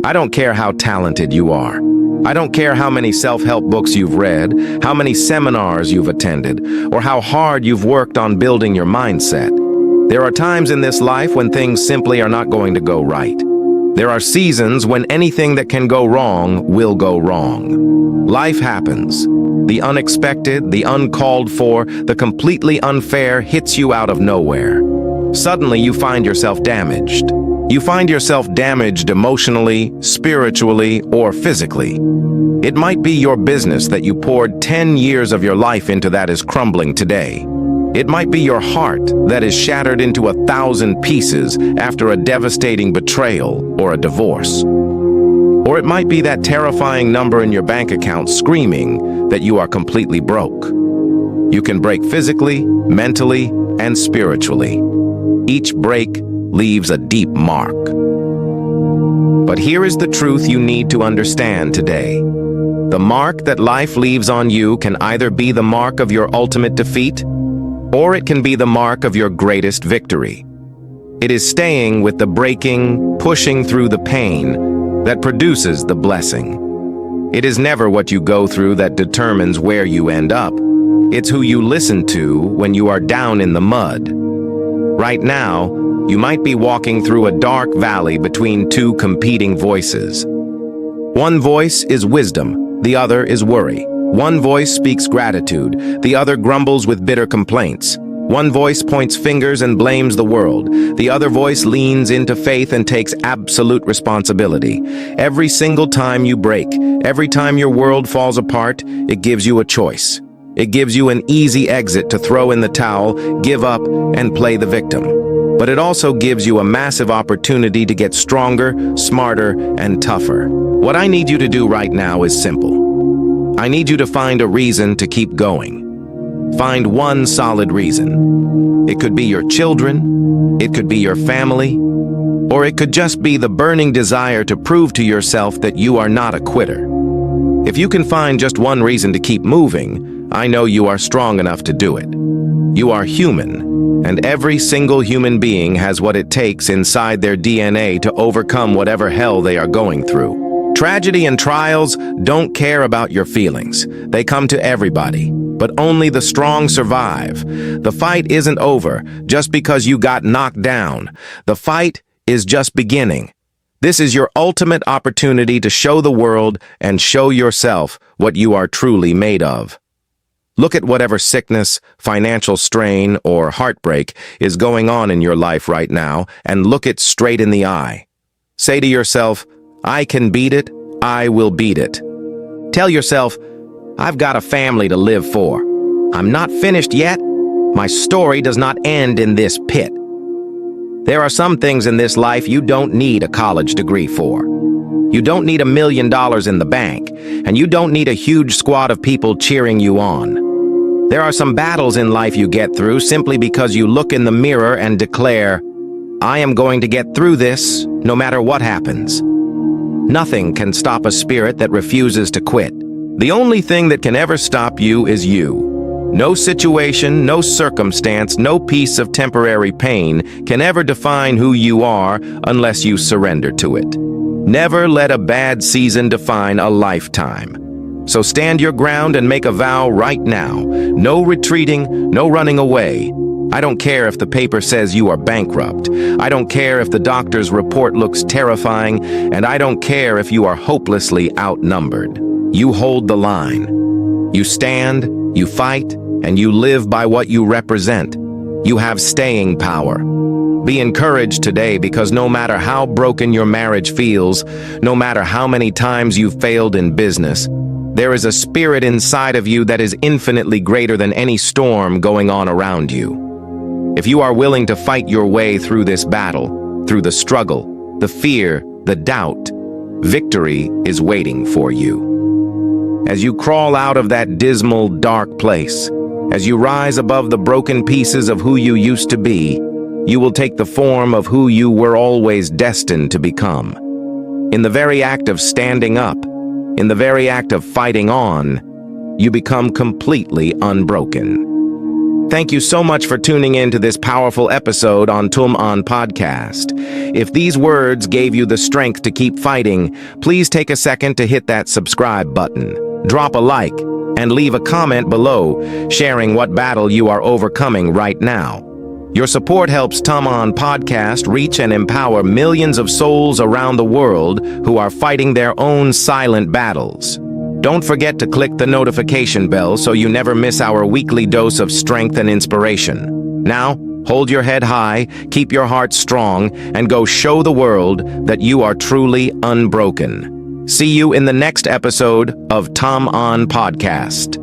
I don't care how talented you are. I don't care how many self-help books you've read, how many seminars you've attended, or how hard you've worked on building your mindset. There are times in this life when things simply are not going to go right. There are seasons when anything that can go wrong will go wrong. Life happens. The unexpected, the uncalled for, the completely unfair hits you out of nowhere. Suddenly you find yourself damaged. You find yourself damaged emotionally, spiritually, or physically. It might be your business that you poured 10 years of your life into that is crumbling today. It might be your heart that is shattered into 1,000 pieces after a devastating betrayal or a divorce. Or it might be that terrifying number in your bank account screaming that you are completely broke. You can break physically, mentally, and spiritually. Each break leaves a deep mark. But here is the truth you need to understand today. The mark that life leaves on you can either be the mark of your ultimate defeat, or it can be the mark of your greatest victory. It is staying with the breaking, pushing through the pain that produces the blessing. It is never what you go through that determines where you end up. It's who you listen to when you are down in the mud. Right now, you might be walking through a dark valley between two competing voices. One voice is wisdom, the other is worry. One voice speaks gratitude, the other grumbles with bitter complaints. One voice points fingers and blames the world. The other voice leans into faith and takes absolute responsibility. Every single time you break, every time your world falls apart, it gives you a choice. It gives you an easy exit to throw in the towel, give up, and play the victim. But it also gives you a massive opportunity to get stronger, smarter, and tougher. What I need you to do right now is simple. I need you to find a reason to keep going. Find one solid reason. It could be your children, it could be your family, or it could just be the burning desire to prove to yourself that you are not a quitter. If you can find just one reason to keep moving, I know you are strong enough to do it. You are human. And every single human being has what it takes inside their DNA to overcome whatever hell they are going through. Tragedy and trials don't care about your feelings. They come to everybody, but only the strong survive. The fight isn't over just because you got knocked down. The fight is just beginning. This is your ultimate opportunity to show the world and show yourself what you are truly made of. Look at whatever sickness, financial strain, or heartbreak is going on in your life right now and look it straight in the eye. Say to yourself, I can beat it, I will beat it. Tell yourself, I've got a family to live for. I'm not finished yet. My story does not end in this pit. There are some things in this life you don't need a college degree for. You don't need $1 million in the bank, and you don't need a huge squad of people cheering you on. There are some battles in life you get through simply because you look in the mirror and declare, I am going to get through this no matter what happens. Nothing can stop a spirit that refuses to quit. The only thing that can ever stop you is you. No situation, no circumstance, no piece of temporary pain can ever define who you are unless you surrender to it. Never let a bad season define a lifetime. So stand your ground and make a vow right now. No retreating, no running away. I don't care if the paper says you are bankrupt. I don't care if the doctor's report looks terrifying, and I don't care if you are hopelessly outnumbered. You hold the line. You stand, you fight, and you live by what you represent. You have staying power. Be encouraged today because no matter how broken your marriage feels, no matter how many times you've failed in business, there is a spirit inside of you that is infinitely greater than any storm going on around you. If you are willing to fight your way through this battle, through the struggle, the fear, the doubt, victory is waiting for you. As you crawl out of that dismal, dark place, as you rise above the broken pieces of who you used to be, you will take the form of who you were always destined to become. In the very act of standing up, in the very act of fighting on, you become completely unbroken. Thank you so much for tuning in to this powerful episode on Tamanh Podcast. If these words gave you the strength to keep fighting, please take a second to hit that subscribe button, drop a like, and leave a comment below sharing what battle you are overcoming right now. Your support helps Tamanh Podcast reach and empower millions of souls around the world who are fighting their own silent battles. Don't forget to click the notification bell so you never miss our weekly dose of strength and inspiration. Now, hold your head high, keep your heart strong, and go show the world that you are truly unbroken. See you in the next episode of Tamanh Podcast.